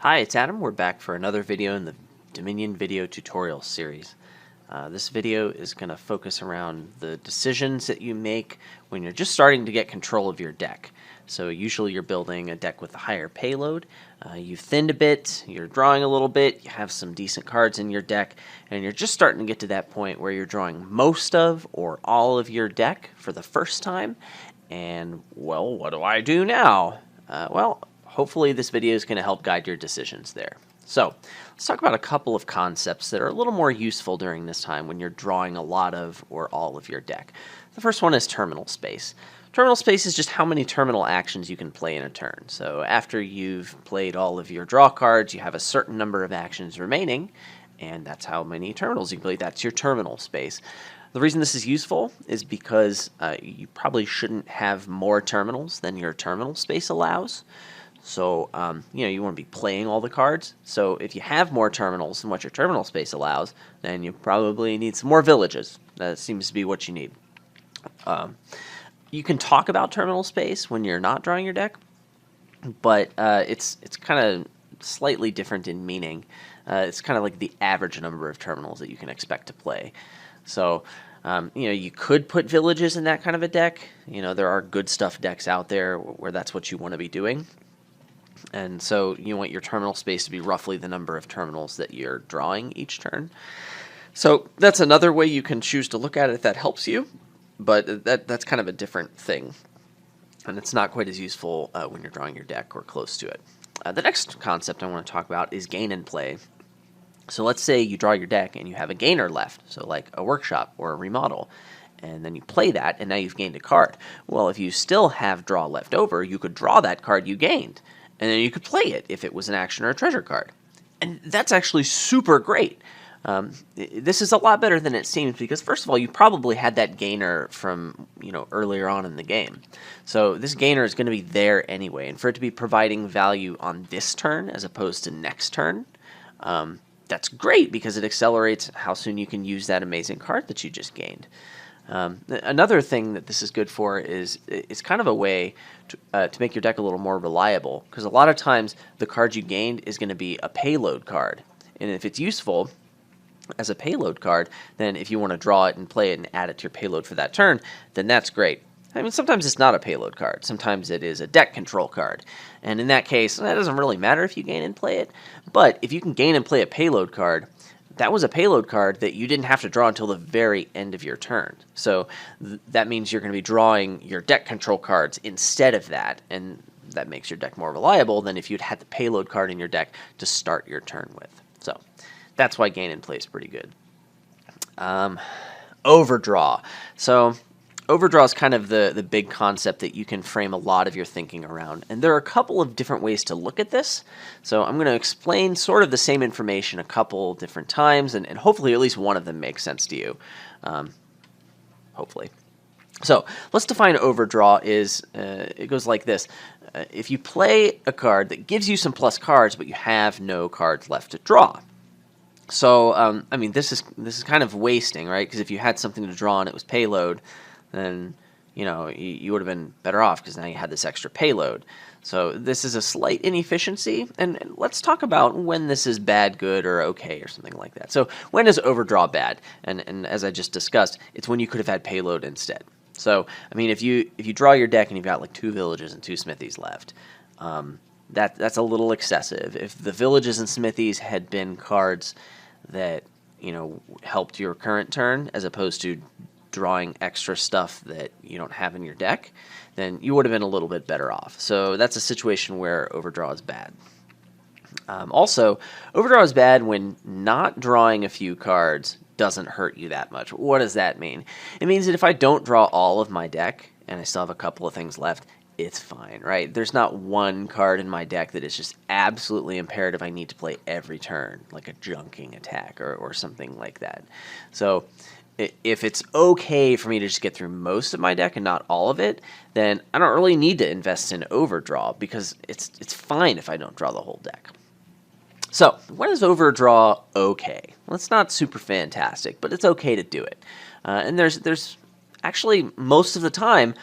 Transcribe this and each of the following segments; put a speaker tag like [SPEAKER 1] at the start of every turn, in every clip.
[SPEAKER 1] Hi, it's Adam. We're back for another video in the Dominion video tutorial series. This video is going to focus around the decisions that you make when you're just starting to get control of your deck. So usually you're building a deck with a higher payload, you've thinned a bit, you're drawing a little bit, you have some decent cards in your deck, and you're just starting to get to that point where you're drawing most of or all of your deck for the first time. And, well, what do I do now? Hopefully this video is going to help guide your decisions there. So let's talk about a couple of concepts that are a little more useful during this time when you're drawing a lot of or all of your deck. The first one is terminal space. Terminal space is just how many terminal actions you can play in a turn. So after you've played all of your draw cards, you have a certain number of actions remaining, and that's how many terminals you can play. That's your terminal space. The reason this is useful is because you probably shouldn't have more terminals than your terminal space allows. So, you want to be playing all the cards. So if you have more terminals than what your terminal space allows, then you probably need some more villages. That seems to be what you need. You can talk about terminal space when you're not drawing your deck, but it's kind of slightly different in meaning. It's kind of like the average number of terminals that you can expect to play. So, you could put villages in that kind of a deck. There are good stuff decks out there where that's what you want to be doing. And so you want your terminal space to be roughly the number of terminals that you're drawing each turn. So that's another way you can choose to look at it if that helps you, but that's kind of a different thing. And it's not quite as useful when you're drawing your deck or close to it. The next concept I want to talk about is gain and play. So let's say you draw your deck and you have a gainer left, so like a workshop or a remodel, and then you play that and now you've gained a card. Well, if you still have draw left over, you could draw that card you gained, and then you could play it if it was an action or a treasure card. And that's actually super great. This is a lot better than it seems because, first of all, you probably had that gainer from earlier on in the game. So this gainer is going to be there anyway. And for it to be providing value on this turn as opposed to next turn, that's great because it accelerates how soon you can use that amazing card that you just gained. Another thing that this is good for is it's kind of a way to make your deck a little more reliable, because a lot of times the card you gained is going to be a payload card. And if it's useful as a payload card, then if you want to draw it and play it and add it to your payload for that turn, then that's great. I mean, sometimes it's not a payload card. Sometimes it is a deck control card. And in that case, that doesn't really matter if you gain and play it. But if you can gain and play a payload card, that was a payload card that you didn't have to draw until the very end of your turn. So that means you're going to be drawing your deck control cards instead of that, and that makes your deck more reliable than if you'd had the payload card in your deck to start your turn with. So that's why gain and play is pretty good. Overdraw. So overdraw is kind of the big concept that you can frame a lot of your thinking around. And there are a couple of different ways to look at this. So I'm going to explain sort of the same information a couple different times, and hopefully at least one of them makes sense to you. Hopefully. So let's define overdraw is, it goes like this. If you play a card that gives you some plus cards, but you have no cards left to draw. So, I mean, this is kind of wasting, right? Because if you had something to draw and it was payload, then you would have been better off because now you had this extra payload. So this is a slight inefficiency, and let's talk about when this is bad, good, or okay, or something like that. So when is overdraw bad? And as I just discussed, it's when you could have had payload instead. So I mean, if you draw your deck and you've got like 2 villages and 2 smithies left, that's a little excessive. If the villages and smithies had been cards that helped your current turn as opposed to drawing extra stuff that you don't have in your deck, then you would have been a little bit better off. So that's a situation where overdraw is bad. Also, overdraw is bad when not drawing a few cards doesn't hurt you that much. What does that mean? It means that if I don't draw all of my deck and I still have a couple of things left, it's fine, right? There's not one card in my deck that is just absolutely imperative I need to play every turn, like a junking attack or something like that. So if it's okay for me to just get through most of my deck and not all of it, then I don't really need to invest in overdraw because it's fine if I don't draw the whole deck. So when is overdraw okay? Well, it's not super fantastic, but it's okay to do it. And there's actually most of the time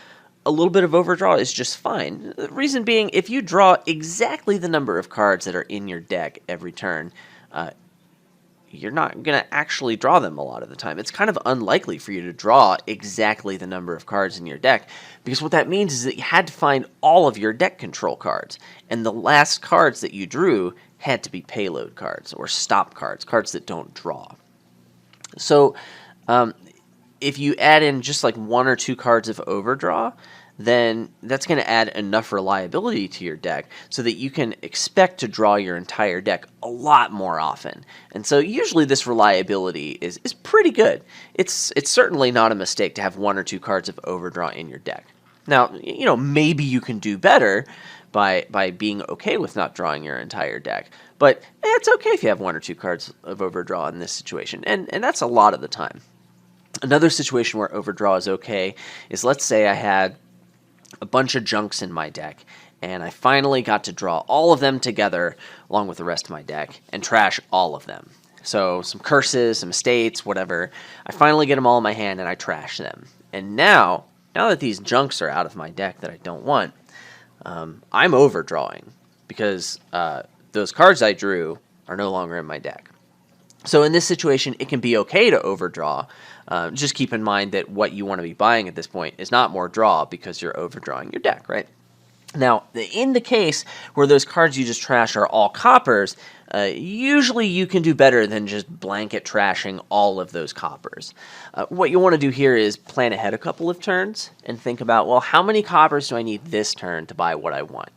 [SPEAKER 1] a little bit of overdraw is just fine. The reason being, if you draw exactly the number of cards that are in your deck every turn, you're not going to actually draw them a lot of the time. It's kind of unlikely for you to draw exactly the number of cards in your deck, because what that means is that you had to find all of your deck control cards, and the last cards that you drew had to be payload cards or stop cards, cards that don't draw. So if you add in just like 1 or 2 cards of overdraw, then that's going to add enough reliability to your deck so that you can expect to draw your entire deck a lot more often. And so usually this reliability is pretty good. It's certainly not a mistake to have 1 or 2 cards of overdraw in your deck. Now, maybe you can do better by being okay with not drawing your entire deck, but it's okay if you have 1 or 2 cards of overdraw in this situation, and that's a lot of the time. Another situation where overdraw is okay is, let's say I had a bunch of junks in my deck, and I finally got to draw all of them together along with the rest of my deck and trash all of them. So some curses, some estates, whatever. I finally get them all in my hand and I trash them. And now that these junks are out of my deck that I don't want, I'm overdrawing because those cards I drew are no longer in my deck. So in this situation, it can be okay to overdraw. Just keep in mind that what you want to be buying at this point is not more draw because you're overdrawing your deck, right? Now, in the case where those cards you just trash are all coppers, usually you can do better than just blanket trashing all of those coppers. What you want to do here is plan ahead a couple of turns and think about, well, how many coppers do I need this turn to buy what I want?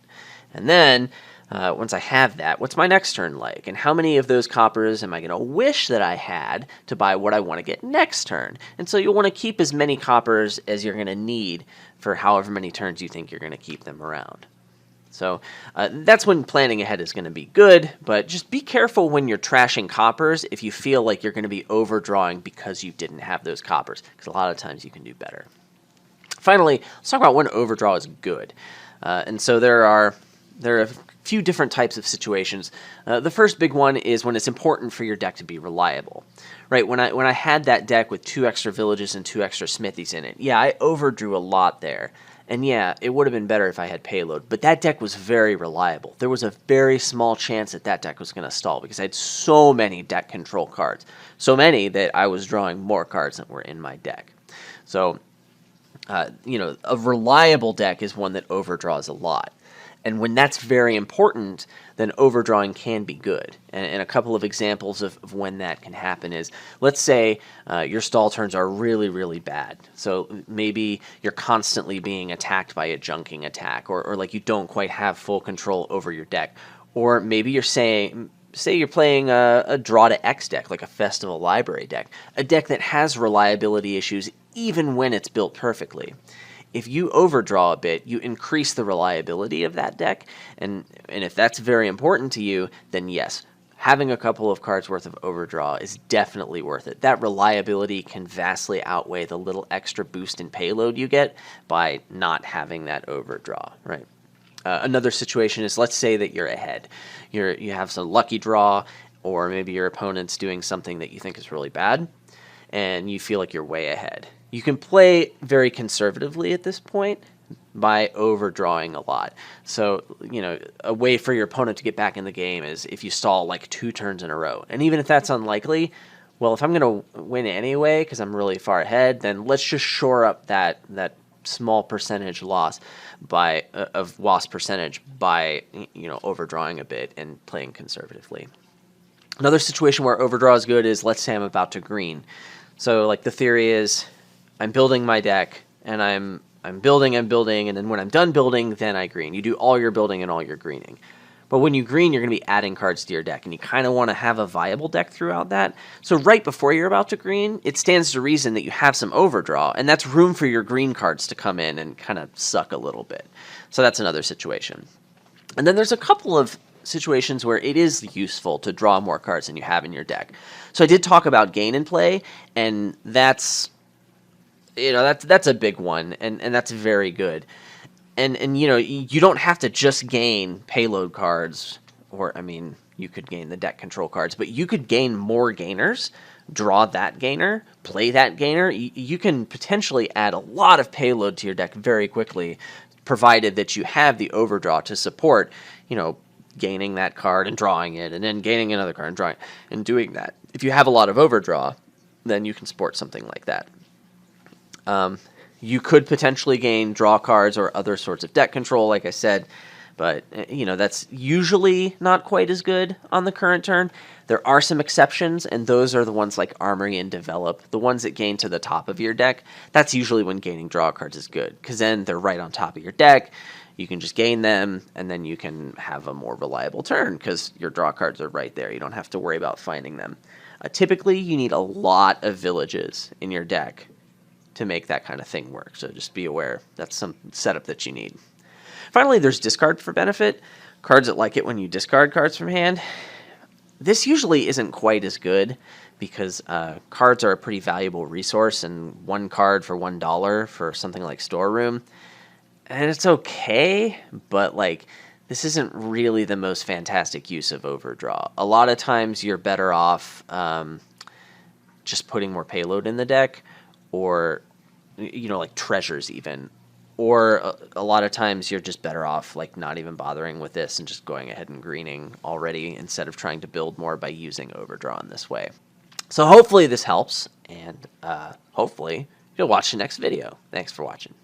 [SPEAKER 1] And then once I have that, what's my next turn like? And how many of those coppers am I going to wish that I had to buy what I want to get next turn? And so you'll want to keep as many coppers as you're going to need for however many turns you think you're going to keep them around. So that's when planning ahead is going to be good, but just be careful when you're trashing coppers if you feel like you're going to be overdrawing because you didn't have those coppers, because a lot of times you can do better. Finally, let's talk about when overdraw is good. And so there are a few different types of situations. The first big one is when it's important for your deck to be reliable. Right, when I had that deck with 2 extra villages and 2 extra smithies in it, yeah, I overdrew a lot there. And yeah, it would have been better if I had payload, but that deck was very reliable. There was a very small chance that deck was going to stall because I had so many deck control cards. So many that I was drawing more cards than were in my deck. So, a reliable deck is one that overdraws a lot. And when that's very important, then overdrawing can be good. And a couple of examples of when that can happen is, let's say your stall turns are really, really bad. So maybe you're constantly being attacked by a junking attack, or like you don't quite have full control over your deck. Or maybe you're say you're playing a draw to X deck, like a Festival Library deck, a deck that has reliability issues even when it's built perfectly. If you overdraw a bit, you increase the reliability of that deck, and if that's very important to you, then yes, having a couple of cards worth of overdraw is definitely worth it. That reliability can vastly outweigh the little extra boost in payload you get by not having that overdraw, right? Another situation is, let's say that you're ahead. You have some lucky draw, or maybe your opponent's doing something that you think is really bad, and you feel like you're way ahead. You can play very conservatively at this point by overdrawing a lot. So, a way for your opponent to get back in the game is if you stall like 2 turns in a row. And even if that's unlikely, well, if I'm going to win anyway because I'm really far ahead, then let's just shore up that small percentage loss of loss percentage by overdrawing a bit and playing conservatively. Another situation where overdraw is good is, let's say I'm about to green. So like the theory is, I'm building my deck, and I'm building, and then when I'm done building, then I green. You do all your building and all your greening. But when you green, you're going to be adding cards to your deck, and you kind of want to have a viable deck throughout that. So right before you're about to green, it stands to reason that you have some overdraw, and that's room for your green cards to come in and kind of suck a little bit. So that's another situation. And then there's a couple of situations where it is useful to draw more cards than you have in your deck. So I did talk about gain and play, and that's a big one, and that's very good. And you don't have to just gain payload cards or I mean, you could gain the deck control cards, but you could gain more gainers, draw that gainer, play that gainer. You can potentially add a lot of payload to your deck very quickly, provided that you have the overdraw to support, gaining that card and drawing it, and then gaining another card and drawing it, and doing that. If you have a lot of overdraw, then you can support something like that. You could potentially gain draw cards or other sorts of deck control, like I said, but that's usually not quite as good on the current turn. There are some exceptions, and those are the ones like Armory and Develop, the ones that gain to the top of your deck. That's usually when gaining draw cards is good, because then they're right on top of your deck. You can just gain them, and then you can have a more reliable turn because your draw cards are right there. You don't have to worry about finding them. Typically, you need a lot of villages in your deck to make that kind of thing work, so just be aware that's some setup that you need. Finally, there's discard for benefit. Cards that like it when you discard cards from hand. This usually isn't quite as good because cards are a pretty valuable resource, and one card for $1 for something like Storeroom. And it's okay, but this isn't really the most fantastic use of Overdraw. A lot of times you're better off just putting more payload in the deck, or like treasures even. Or a lot of times you're just better off not even bothering with this and just going ahead and greening already instead of trying to build more by using Overdraw in this way. So hopefully this helps, and hopefully you'll watch the next video. Thanks for watching.